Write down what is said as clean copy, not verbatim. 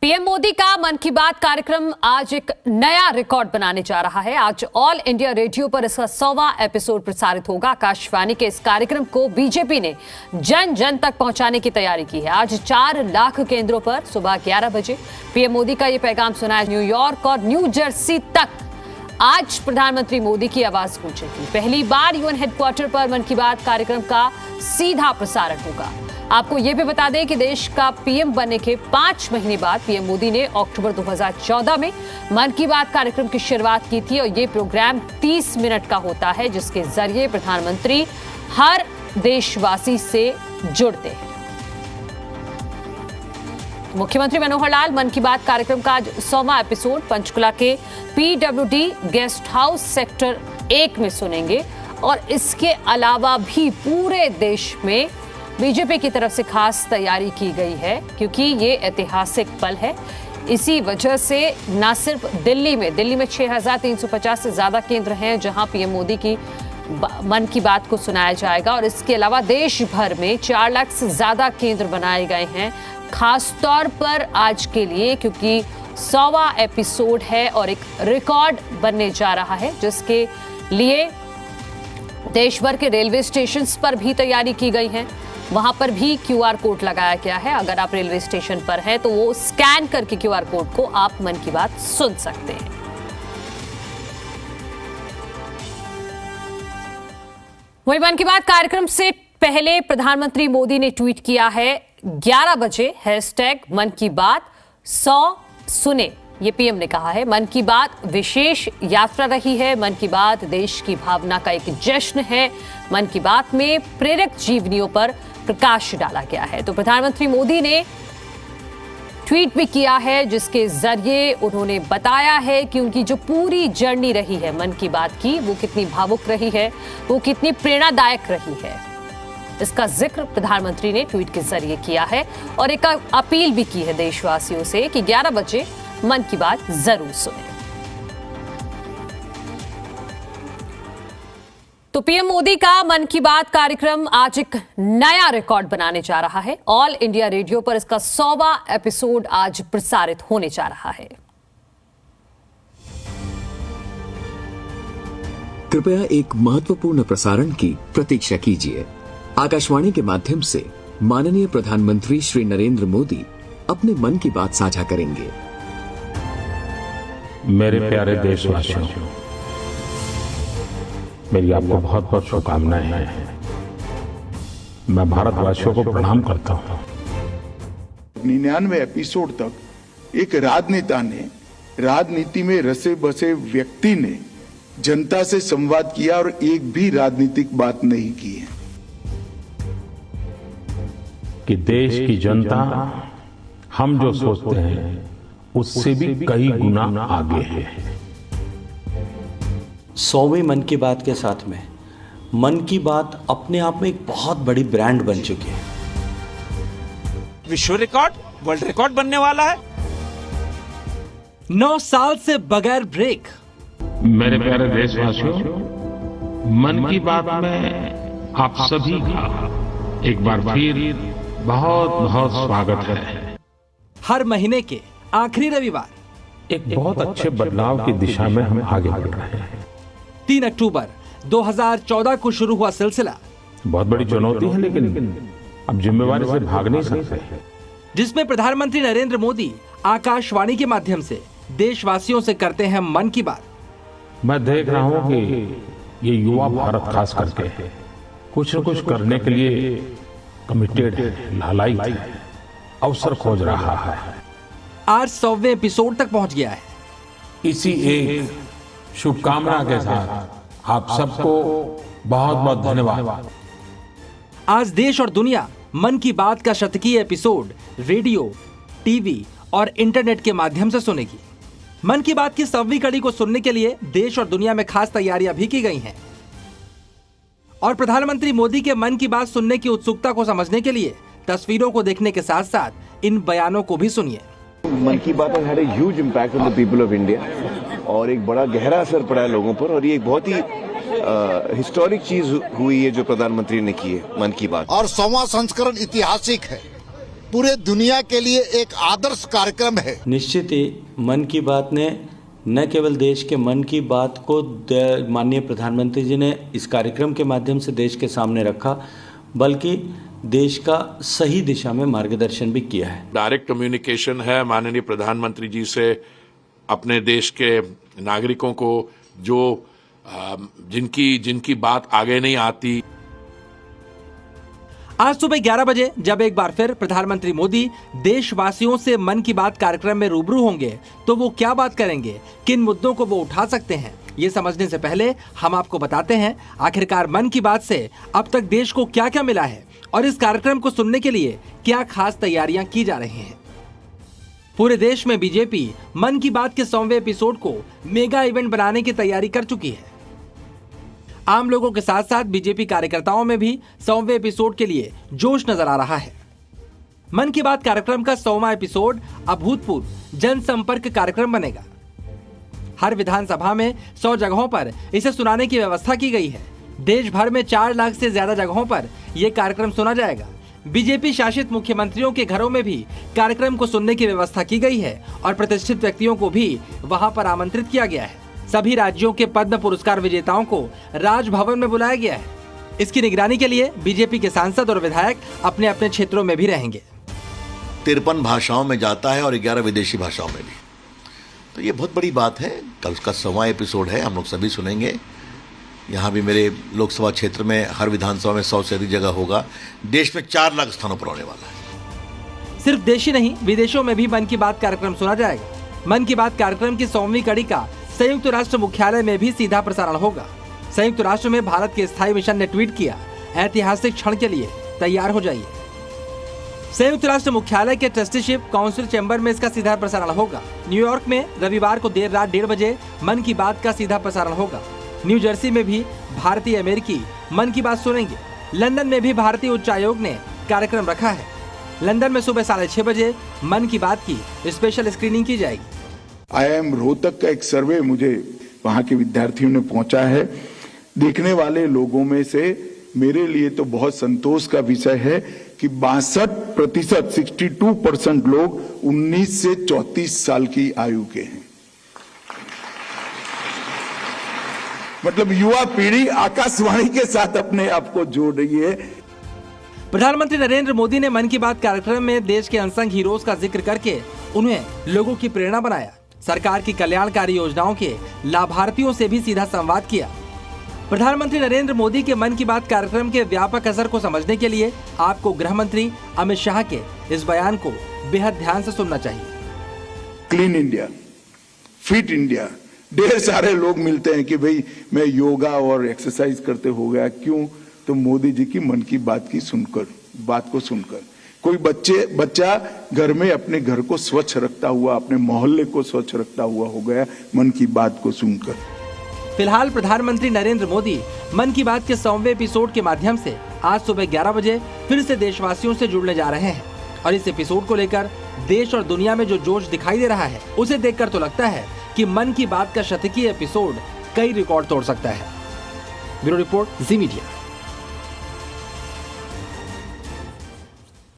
PM Modi का मन की बात कार्यक्रम आज एक नया रिकॉर्ड बनाने जा रहा है। आज ऑल इंडिया रेडियो पर इसका 100वां एपिसोड प्रसारित होगा। आकाशवाणी के इस कार्यक्रम को बीजेपी ने जन जन तक पहुंचाने की तैयारी की है। आज 4 लाख केंद्रों पर सुबह 11 बजे पीएम मोदी का यह पैगाम सुनाया। न्यूयॉर्क और न्यू जर्सी तक आज प्रधानमंत्री मोदी की आवाज गूंजेगी। पहली बार यूएन हेडक्वार्टर पर मन की बात कार्यक्रम का सीधा प्रसारण होगा। आपको यह भी बता दें कि देश का पीएम बनने के 5 महीने बाद पीएम मोदी ने अक्टूबर 2014 में मन की बात कार्यक्रम की शुरुआत की थी और यह प्रोग्राम 30 मिनट का होता है, जिसके जरिए प्रधानमंत्री हर देशवासी से जुड़ते हैं। मुख्यमंत्री मनोहर लाल मन की बात कार्यक्रम का आज 100वां एपिसोड पंचकुला के पीडब्ल्यूडी गेस्ट हाउस सेक्टर 1 में सुनेंगे और इसके अलावा भी पूरे देश में बीजेपी की तरफ से खास तैयारी की गई है, क्योंकि ये ऐतिहासिक पल है। इसी वजह से न सिर्फ दिल्ली में 6,350 से ज्यादा केंद्र हैं जहां पीएम मोदी की मन की बात को सुनाया जाएगा, और इसके अलावा देश भर में 4 लाख से ज्यादा केंद्र बनाए गए हैं खास तौर पर आज के लिए, क्योंकि 100वां एपिसोड है और एक रिकॉर्ड बनने जा रहा है, जिसके लिए देश भर के रेलवे स्टेशन पर भी तैयारी की गई है। वहां पर भी क्यूआर कोड लगाया गया है। अगर आप रेलवे स्टेशन पर हैं तो वो स्कैन करके क्यूआर कोड को आप मन की बात सुन सकते हैं। वही मन की बात कार्यक्रम से पहले प्रधानमंत्री मोदी ने ट्वीट किया है 11 बजे #मन की बात 100 सुने। ये पीएम ने कहा है मन की बात विशेष यात्रा रही है। मन की बात देश की भावना का एक जश्न है। मन की बात में प्रेरक जीवनियों पर प्रकाश डाला गया है। तो प्रधानमंत्री मोदी ने ट्वीट भी किया है, जिसके जरिए उन्होंने बताया है कि उनकी जो पूरी जर्नी रही है मन की बात की, वो कितनी भावुक रही है, वो कितनी प्रेरणादायक रही है। इसका जिक्र प्रधानमंत्री ने ट्वीट के जरिए किया है और एक अपील भी की है देशवासियों से कि 11 बजे मन की बात जरूर सुने। तो पीएम मोदी का मन की बात कार्यक्रम आज एक नया रिकॉर्ड बनाने जा रहा है। ऑल इंडिया रेडियो पर इसका 100वां एपिसोड आज प्रसारित होने जा रहा है। कृपया एक महत्वपूर्ण प्रसारण की प्रतीक्षा कीजिए। आकाशवाणी के माध्यम से माननीय प्रधानमंत्री श्री नरेंद्र मोदी अपने मन की बात साझा करेंगे। मेरे प्यारे देशवासियों, मेरी आपको बहुत बहुत शुभकामनाएं हैं। मैं भारतवासियों को प्रणाम करता हूं। 99 एपिसोड तक एक राजनेता ने, राजनीति में रसे बसे व्यक्ति ने जनता से संवाद किया और एक भी राजनीतिक बात नहीं की है कि देश की जनता हम जो सोचते हैं उससे भी कई गुना आगे है। 100वें मन की बात के साथ में मन की बात अपने आप में एक बहुत बड़ी ब्रांड बन चुकी है। विश्व रिकॉर्ड, वर्ल्ड रिकॉर्ड बनने वाला है। 9 साल से बगैर ब्रेक। मेरे प्यारे देशवासियों, मन की बात में आप सभी का एक बार फिर बहुत बहुत स्वागत है। हर महीने के आखिरी रविवार एक बहुत अच्छे बदलाव की दिशा में हम आगे बढ़ रहे हैं। 3 अक्टूबर 2014 को शुरू हुआ सिलसिला बहुत बड़ी चुनौती है, लेकिन अब जिम्मेवारी से भाग नहीं सकते, जिसमें प्रधानमंत्री नरेंद्र मोदी आकाशवाणी के माध्यम से देशवासियों से करते हैं मन की बात। मैं देख रहा हूं कि ये युवा भारत खास करके कुछ न कुछ करने के लिए कमिटेड है, लालायित है, अवसर खोज रहा है। आज 100वें एपिसोड तक पहुंच गया है। इसी एक शुभकामना के साथ आप सबको बहुत बहुत धन्यवाद। आज देश और दुनिया मन की बात का शतकीय एपिसोड रेडियो, टीवी और इंटरनेट के माध्यम से सुनेगी। मन की बात की 100वीं कड़ी को सुनने के लिए देश और दुनिया में खास तैयारियां भी की गई हैं। और प्रधानमंत्री मोदी के मन की बात सुनने की उत्सुकता को समझने के लिए तस्वीरों को देखने के साथ साथ इन बयानों को भी सुनिए। मन की बात had a huge impact on the people of India और एक बड़ा गहरा असर पड़ा है लोगों पर, और ये एक बहुत ही हिस्टोरिक चीज हुई है जो प्रधानमंत्री ने की है मन की बात। और 100वां संस्करण ऐतिहासिक है। पूरे दुनिया के लिए एक आदर्श कार्यक्रम है। निश्चित ही मन की बात ने न केवल देश के मन की बात को माननीय प्रधानमंत्री जी ने इस कार्यक्रम के माध्यम से देश के सामने रखा, बल्कि देश का सही दिशा में मार्गदर्शन भी किया है। डायरेक्ट कम्युनिकेशन है माननीय प्रधानमंत्री जी से अपने देश के नागरिकों को, जो जिनकी बात आगे नहीं आती। आज सुबह 11 बजे जब एक बार फिर प्रधानमंत्री मोदी देशवासियों से मन की बात कार्यक्रम में रूबरू होंगे तो वो क्या बात करेंगे, किन मुद्दों को वो उठा सकते हैं, ये समझने से पहले हम आपको बताते हैं आखिरकार मन की बात से अब तक देश को क्या क्या मिला है और इस कार्यक्रम को सुनने के लिए क्या खास तैयारियां की जा रही हैं। पूरे देश में बीजेपी मन की बात के 100वें एपिसोड को मेगा इवेंट बनाने की तैयारी कर चुकी है। आम लोगों के साथ साथ बीजेपी कार्यकर्ताओं में भी 100वें एपिसोड के लिए जोश नजर आ रहा है। मन की बात कार्यक्रम का 100वां एपिसोड अभूतपूर्व जनसंपर्क कार्यक्रम बनेगा। हर विधानसभा में 100 जगहों पर इसे सुनाने की व्यवस्था की गई है। देश भर में 4 लाख से ज्यादा जगहों पर यह कार्यक्रम सुना जाएगा। बीजेपी शासित मुख्यमंत्रियों के घरों में भी कार्यक्रम को सुनने की व्यवस्था की गई है और प्रतिष्ठित व्यक्तियों को भी वहां पर आमंत्रित किया गया है। सभी राज्यों के पद्म पुरस्कार विजेताओं को राजभवन में बुलाया गया है। इसकी निगरानी के लिए बीजेपी के सांसद और विधायक अपने अपने क्षेत्रों में भी रहेंगे। 53 भाषाओं में जाता है और 11 विदेशी भाषाओं में भी, तो ये बहुत बड़ी बात है। कल उसका 100वां एपिसोड है, हम लोग सभी सुनेंगे। यहाँ भी मेरे लोकसभा क्षेत्र में हर विधानसभा में 100 से अधिक जगह होगा। देश में 4 लाख स्थानों पर होने वाला है। सिर्फ देश ही नहीं, विदेशों में भी मन की बात कार्यक्रम सुना जाएगा। मन की बात कार्यक्रम की 100वीं कड़ी का संयुक्त राष्ट्र मुख्यालय में भी सीधा प्रसारण होगा। संयुक्त राष्ट्र में भारत के स्थायी मिशन ने ट्वीट किया, ऐतिहासिक क्षण के लिए तैयार हो जाइए। संयुक्त राष्ट्र मुख्यालय के ट्रस्टीशिप काउंसिल चैम्बर में इसका सीधा प्रसारण होगा। न्यूयॉर्क में रविवार को देर रात 1:30 बजे मन की बात का सीधा प्रसारण होगा। न्यू जर्सी में भी भारतीय अमेरिकी मन की बात सुनेंगे। लंदन में भी भारतीय उच्चायोग ने कार्यक्रम रखा है। लंदन में सुबह 6:30 बजे मन की बात की स्पेशल स्क्रीनिंग की जाएगी। IIM रोहतक का एक सर्वे मुझे वहां के विद्यार्थियों ने पहुंचा है। देखने वाले लोगों में से मेरे लिए तो बहुत संतोष का विषय है कि 62% 62% लोग 19 से 34 साल की आयु के हैं। मतलब युवा पीढ़ी आकाशवाणी के साथ अपने आप को जोड़ रही है। प्रधानमंत्री नरेंद्र मोदी ने मन की बात कार्यक्रम में देश के अनसंग हीरोज का जिक्र करके उन्हें लोगों की प्रेरणा बनाया। सरकार की कल्याणकारी योजनाओं के लाभार्थियों से भी सीधा संवाद किया। प्रधानमंत्री नरेंद्र मोदी के मन की बात कार्यक्रम के व्यापक असर को समझने के लिए आपको गृह मंत्री अमित शाह के इस बयान को बेहद ध्यान से सुनना चाहिए। क्लीन इंडिया, फिट इंडिया, ढेर सारे लोग मिलते हैं कि भाई मैं योगा और एक्सरसाइज करते हो गया। क्यों? तो मोदी जी की मन की बात को सुनकर कोई बच्चा घर में अपने घर को स्वच्छ रखता हुआ, अपने मोहल्ले को स्वच्छ रखता हुआ हो गया मन की बात को सुनकर। फिलहाल प्रधानमंत्री नरेंद्र मोदी मन की बात के 100वें एपिसोड के माध्यम से आज सुबह 11 बजे फिर से देशवासियों से जुड़ने जा रहे हैं और इस एपिसोड को लेकर देश और दुनिया में जो जोश दिखाई दे रहा है उसे देखकर तो लगता है कि मन की बात का शतकीय एपिसोड कई रिकॉर्ड तोड़ सकता है। ब्यूरो रिपोर्ट, जी मीडिया।